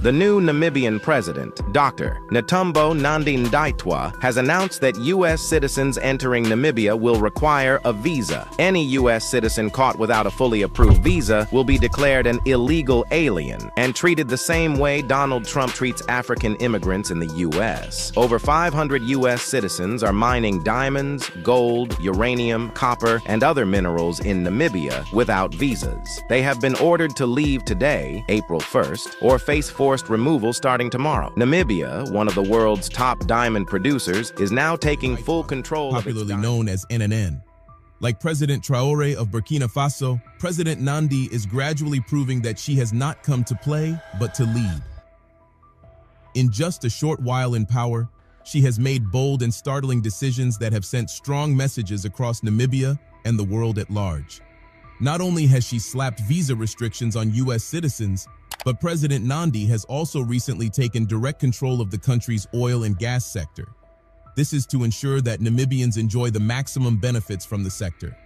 The new Namibian president, Dr. Netumbo Nandi-Ndaitwah, has announced that U.S. citizens entering Namibia will require a visa. Any U.S. citizen caught without a fully approved visa will be declared an illegal alien and treated the same way Donald Trump treats African immigrants in the U.S. Over 500 U.S. citizens are mining diamonds, gold, uranium, copper, and other minerals in Namibia without visas. They have been ordered to leave today, April 1st, or face forced removal starting tomorrow. Namibia, one of the world's top diamond producers, is now taking full control of its popularly known as NNN. Like President Traoré of Burkina Faso, President Nandi is gradually proving that she has not come to play, but to lead. In just a short while in power, she has made bold and startling decisions that have sent strong messages across Namibia and the world at large. Not only has she slapped visa restrictions on U.S. citizens, but President Nandi has also recently taken direct control of the country's oil and gas sector. This is to ensure that Namibians enjoy the maximum benefits from the sector.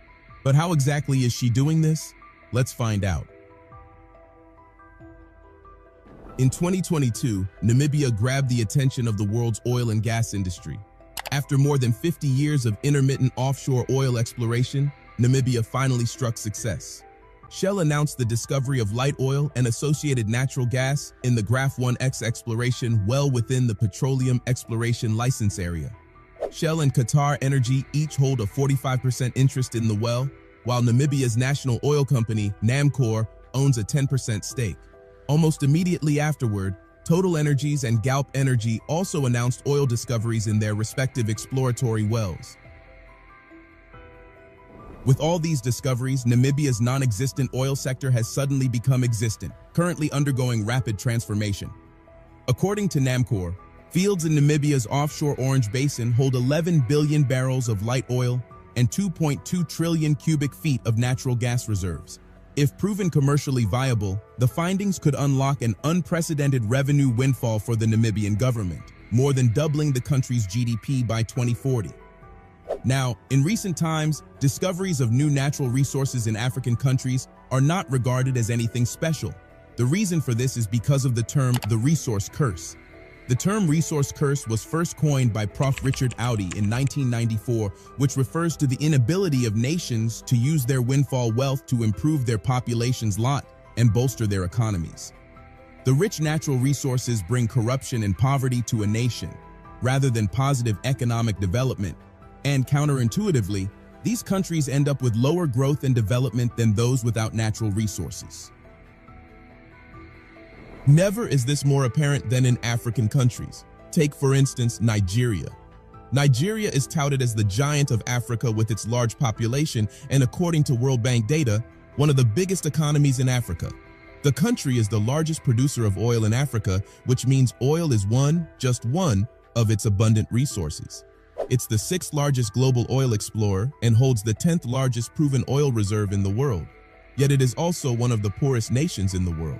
But how exactly is she doing this? Let's find out. In 2022, Namibia grabbed the attention of the world's oil and gas industry. After more than 50 years of intermittent offshore oil exploration, Namibia finally struck success. Shell announced the discovery of light oil and associated natural gas in the Graph 1X exploration well within the Petroleum Exploration License Area. Shell and Qatar Energy each hold a 45% interest in the well, while Namibia's national oil company, Namcor, owns a 10% stake. Almost immediately afterward, Total Energies and Galp Energy also announced oil discoveries in their respective exploratory wells. With all these discoveries, Namibia's non-existent oil sector has suddenly become existent, currently undergoing rapid transformation. According to Namcor, fields in Namibia's offshore Orange Basin hold 11 billion barrels of light oil and 2.2 trillion cubic feet of natural gas reserves. If proven commercially viable, the findings could unlock an unprecedented revenue windfall for the Namibian government, more than doubling the country's GDP by 2040. Now, in recent times, discoveries of new natural resources in African countries are not regarded as anything special. The reason for this is because of the term the resource curse. The term resource curse was first coined by Prof. Richard Audi in 1994, which refers to the inability of nations to use their windfall wealth to improve their population's lot and bolster their economies. The rich natural resources bring corruption and poverty to a nation, rather than positive economic development. And counterintuitively, these countries end up with lower growth and development than those without natural resources. Never is this more apparent than in African countries. Take, for instance, Nigeria. Nigeria is touted as the giant of Africa with its large population and, according to World Bank data, one of the biggest economies in Africa. The country is the largest producer of oil in Africa, which means oil is just one of its abundant resources. It's the 6th largest global oil explorer and holds the 10th largest proven oil reserve in the world. Yet it is also one of the poorest nations in the world.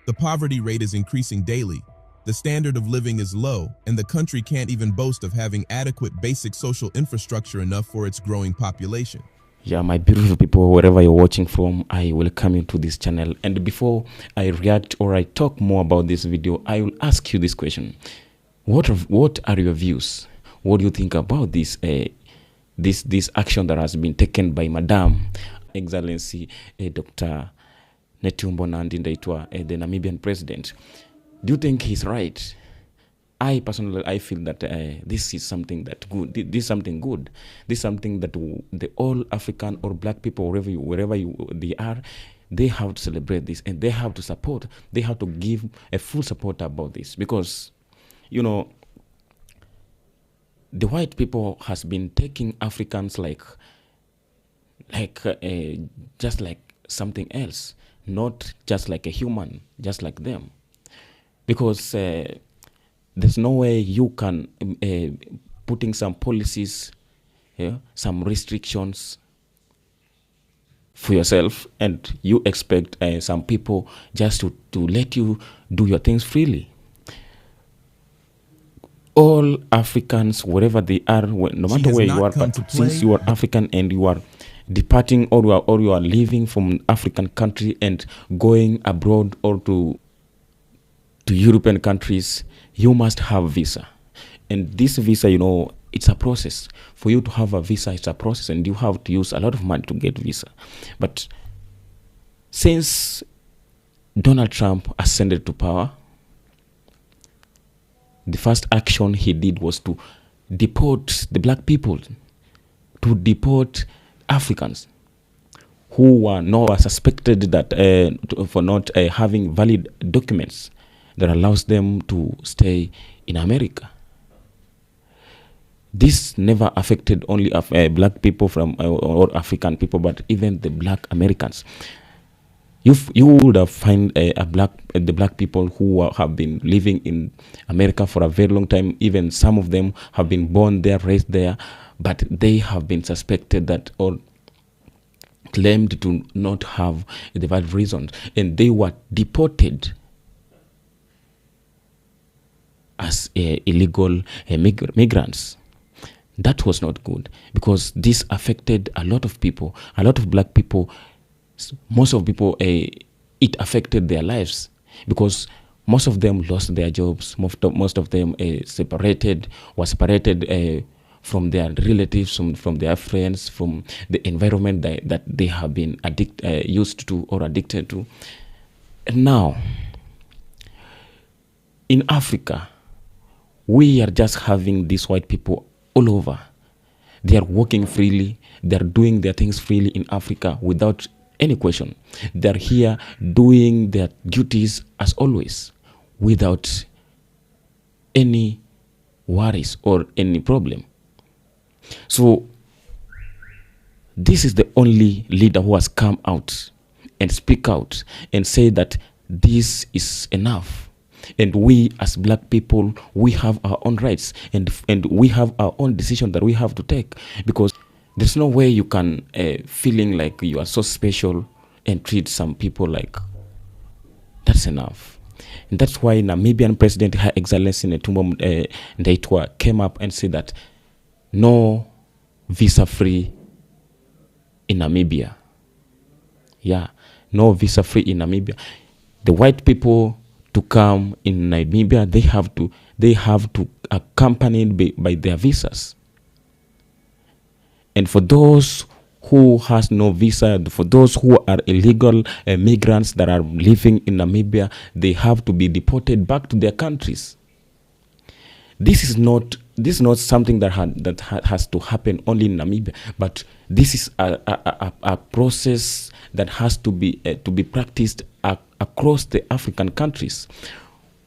The poverty rate is increasing daily, the standard of living is low, and the country can't even boast of having adequate basic social infrastructure enough for its growing population. Yeah, my beautiful people, wherever you're watching from, I welcome you to this channel. And before I react or I talk more about this video, I will ask you this question. What are your views? What do you think about this this action that has been taken by Madam Excellency Dr. Netumbo Nandi-Ndaitwah, the Namibian president? Do you think he's right? I personally feel that this is something that good. This is something good. This is something that the all African or black people, wherever they are, they have to celebrate this and they have to support. They have to give a full support about this because, you know, the white people has been taking Africans just like something else, not just like a human, just like them. Because there's no way you can putting some policies, some restrictions for yourself, and you expect some people just to let you do your things freely. All Africans, wherever they are, no matter where you are, but since you are African and you are departing or you are leaving from African country and going abroad or to to European countries, you must have visa. And this visa, it's a process. For you to have a visa, it's a process, and you have to use a lot of money to get visa. But since Donald Trump ascended to power, the first action he did was to deport the black people, to deport Africans who were suspected that for not having valid documents that allows them to stay in America. This never affected only black people from or African people, but even the black Americans. You would have find the black people who have been living in America for a very long time. Even some of them have been born there, raised there, but they have been suspected that or claimed to not have the valid reasons, and they were deported as illegal migrants. That was not good, because this affected a lot of people, a lot of black people. Most of people, it affected their lives, because most of them lost their jobs. Most of them were separated from their relatives, from their friends, from the environment that they have been used to or addicted to. And now, in Africa, we are just having these white people all over. They are walking freely. They are doing their things freely in Africa without any question. They are here doing their duties as always, without any worries or any problem. So this is the only leader who has come out and speak out and say that this is enough. And we as black people, we have our own rights, and we have our own decision that we have to take, because there's no way you can feeling like you are so special and treat some people like that's enough. And that's why Namibian President Her Excellency Netumbo Ndaitwah came up and said that no visa free in Namibia. Yeah, no visa free in Namibia. The white people to come in Namibia, they have to accompanied by their visas. And for those who has no visa, for those who are illegal migrants that are living in Namibia, they have to be deported back to their countries. This is not something that has to happen only in Namibia, but this is a process that has to be practiced across the African countries.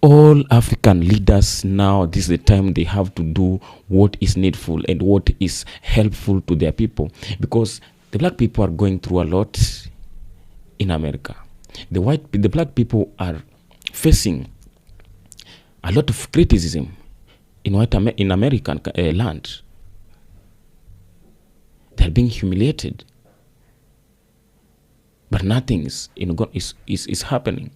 All African leaders now, this is the time they have to do what is needful and what is helpful to their people, because the black people are going through a lot in America. The black people are facing a lot of criticism in American land. They're being humiliated, but nothing is happening.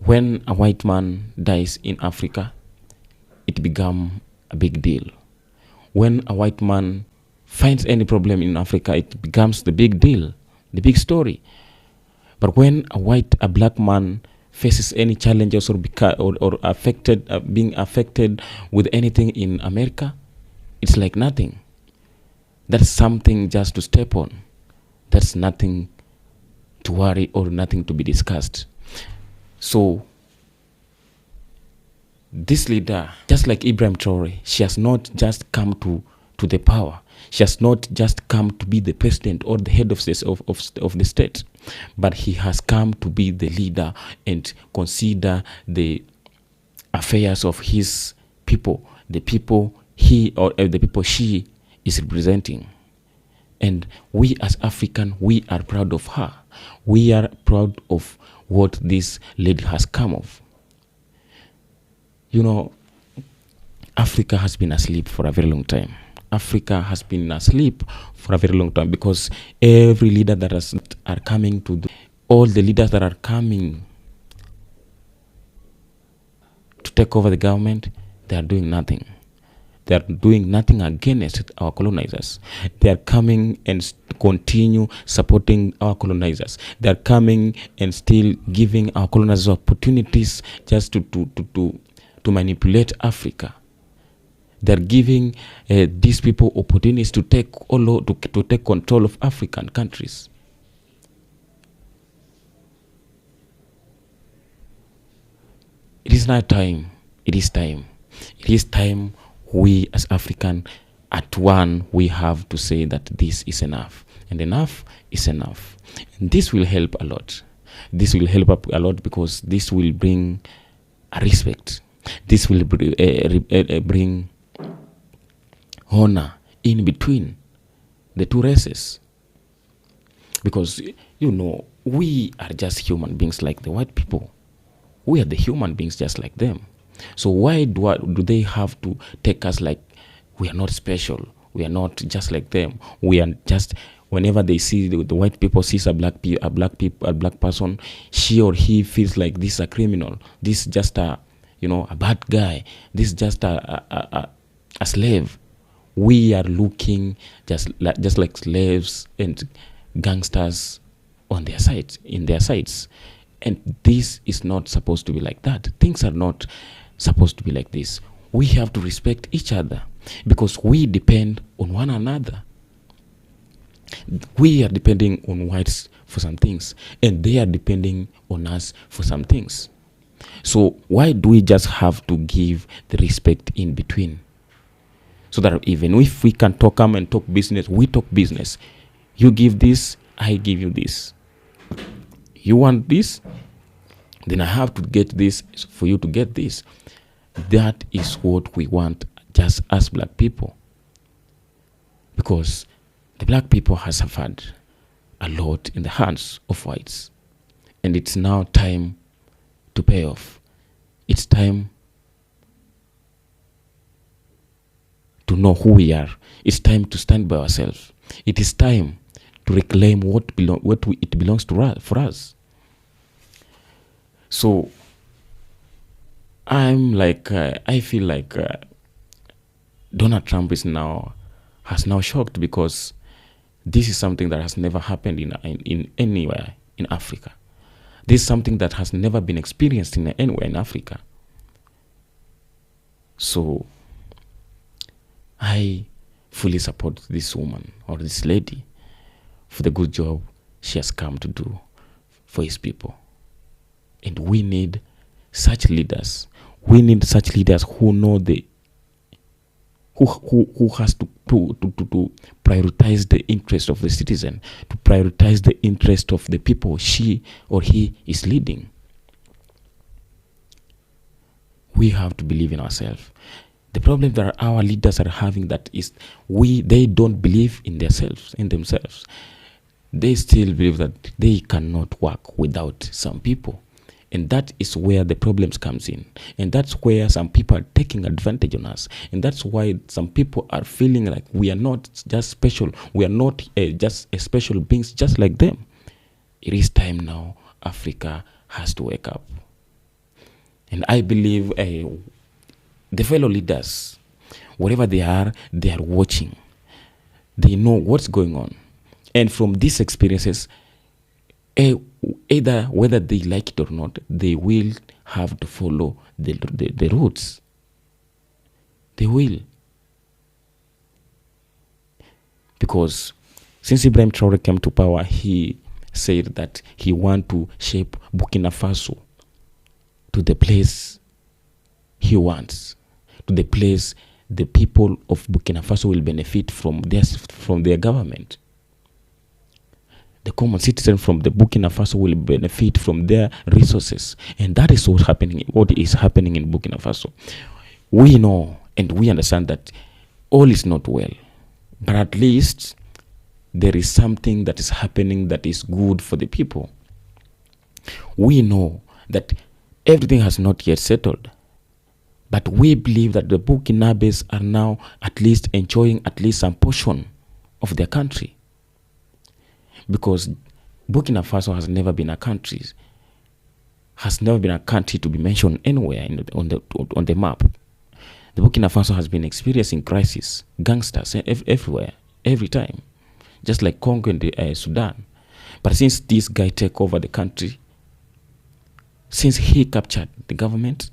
When a white man dies in Africa, it becomes a big deal. When a white man finds any problem in Africa, it becomes the big deal, the big story. But when a black man faces any challenges or being affected with anything in America, it's like nothing. That's something just to step on. That's nothing to worry or nothing to be discussed. So this leader, just like Ibrahim Traore, she has not just come to the power. She has not just come to be the president or the head of the state, but he has come to be the leader and consider the affairs of his people, the people the people she is representing. And we as African, we are proud of her. We are proud of what this lady has come of. Africa has been asleep for a very long time. Africa has been asleep for a very long time, because every leader that are coming all the leaders that are coming to take over the government, they are doing nothing. They are doing nothing against our colonizers. They are coming and continue supporting our colonizers. They are coming and still giving our colonizers opportunities just to manipulate Africa. They're giving these people opportunities to take control of African countries. It is now time. It is time. It is time we as African at one, we have to say that this is enough. And enough is enough. And this will help a lot. This will help a lot because this will bring a respect. This will bring honor in between the two races. Because, you know, we are just human beings like the white people. We are the human beings just like them. So why do they have to take us like we are not special? We are not just like them. We are just, whenever they see the white people sees a black person, she or he feels like this is a criminal. This is just a bad guy. This is just a slave. We are looking just like slaves and gangsters on their sides, in their sides. And this is not supposed to be like that. Things are not supposed to be like this. We have to respect each other because we depend on one another. We are depending on whites for some things, and they are depending on us for some things. So why do we just have to give the respect in between? So that even if we can talk and talk business, we talk business. You give this, I give you this. You want this, then I have to get this for you to get this. That is what we want just as black people. Because the black people have suffered a lot in the hands of whites. And it's now time to pay off. It's time to know who we are. It's time to stand by ourselves. It is time to reclaim it belongs for us. So I feel like Donald Trump has now shocked because this is something that has never happened in anywhere in Africa. This is something that has never been experienced in anywhere in Africa. So I fully support this woman or this lady for the good job she has come to do for his people. And we need such leaders. We need such leaders who know who has to prioritize the interest of the citizen, to prioritize the interest of the people she or he is leading. We have to believe in ourselves. The problem that our leaders are having that is they don't believe in themselves. They still believe that they cannot work without some people. And that is where the problems comes in. And that's where some people are taking advantage on us. And that's why some people are feeling like we are not just special. We are not just a special beings just like them. It is time now. Africa has to wake up. And I believe the fellow leaders, wherever they are watching. They know what's going on. And from these experiences, either whether they like it or not, they will have to follow the routes. They will. Because since Ibrahim Traore came to power, he said that he wants to shape Burkina Faso to the place he wants, to the place the people of Burkina Faso will benefit from their government. The common citizen from the Burkina Faso will benefit from their resources. And that is what is happening in Burkina Faso. We know and we understand that all is not well. But at least there is something that is happening that is good for the people. We know that everything has not yet settled. But we believe that the Burkinabes are now at least enjoying at least some portion of their country. Because Burkina Faso has never been a country to be mentioned anywhere on the map. The Burkina Faso has been experiencing crisis, gangsters everywhere, every time, just like Congo and Sudan. But since this guy take over the country, since he captured the government,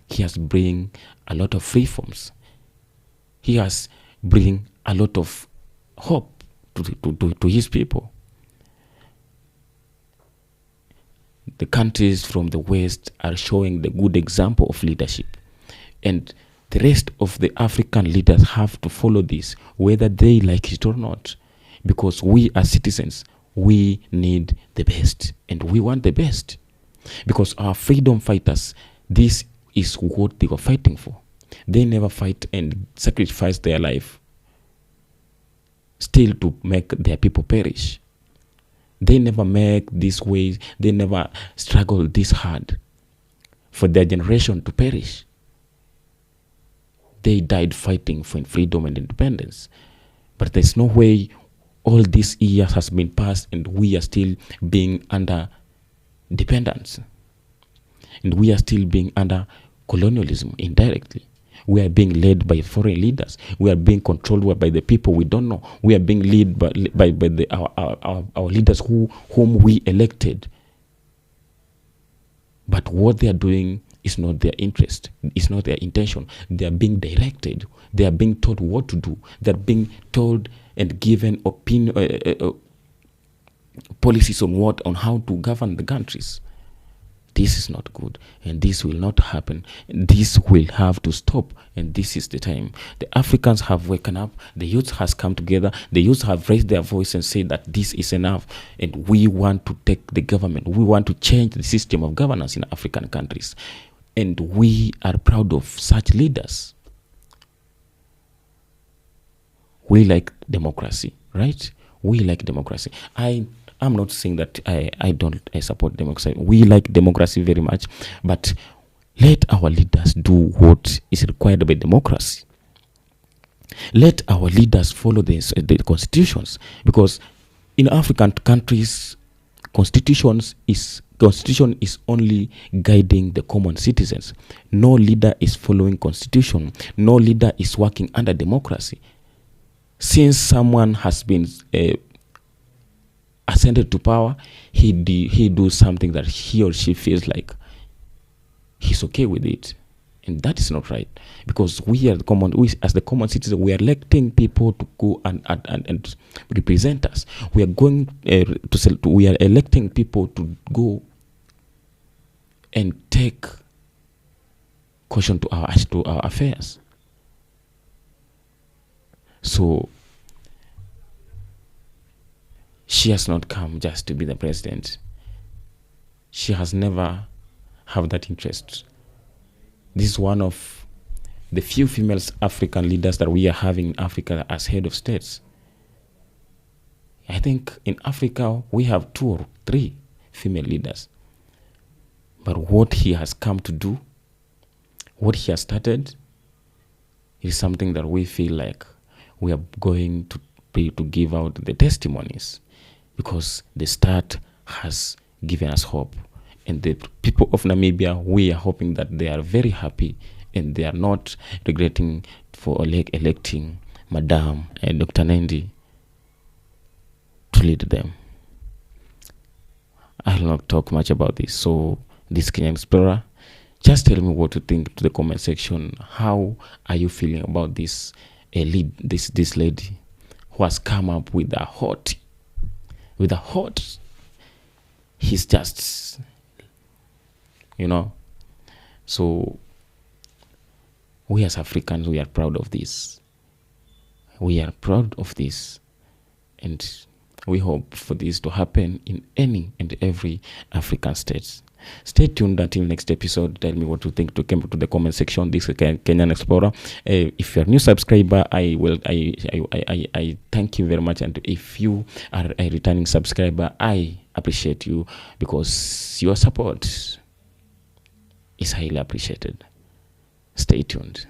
he has bring a lot of reforms. He has bring a lot of hope to his people. The countries from the West are showing the good example of leadership. And the rest of the African leaders have to follow this, whether they like it or not. Because we as citizens, we need the best. And we want the best. Because our freedom fighters, this is what they were fighting for. They never fight and sacrifice their life still to make their people perish. They never make this way, they never struggle this hard for their generation to perish. They died fighting for freedom and independence. But there's no way all these years has been passed and we are still being under dependence. And we are still being under colonialism indirectly. We are being led by foreign leaders. We are being controlled by the people we don't know. We are being led by our leaders whom we elected. But what they are doing is not their interest. It's not their intention. They are being directed. They are being told what to do. They are being told and given policies on how to govern the countries. This is not good, and this will not happen. This will have to stop, and this is the time. The Africans have woken up. The youth has come together. The youth have raised their voice and said that this is enough, and we want to take the government. We want to change the system of governance in African countries, and we are proud of such leaders. We like democracy, right? We like democracy. I'm not saying that I don't support democracy. We like democracy very much, but let our leaders do what is required by democracy. Let our leaders follow the constitutions, because in African countries, constitution is only guiding the common citizens. No leader is following constitution. No leader is working under democracy. Since someone has been ascended to power, he do something that he or she feels like he's okay with it, and that is not right, because we as the common citizens, we are electing people to go and represent us. We are going we are electing people to go and take caution to our affairs. So she has not come just to be the president. She has never had that interest. This is one of the few female African leaders that we are having in Africa as head of states. I think in Africa we have 2 or 3 female leaders. But what he has come to do, what he has started, is something that we feel like we are going to give out the testimonies, because the start has given us hope. And the people of Namibia, we are hoping that they are very happy and they are not regretting for electing Madam and Dr. Nendi to lead them. I will not talk much about this. So this Kenyan Explorer, just tell me what you think to the comment section. How are you feeling about this this lady who has come up with a hot, he's just, so we as Africans, we are proud of this. We are proud of this, and we hope for this to happen in any and every African state. Stay tuned until next episode. Tell me what you think to come to the comment section. This is Kenyan Explorer. If you're a new subscriber, I thank you very much. And if you are a returning subscriber, I appreciate you, because your support is highly appreciated. Stay tuned.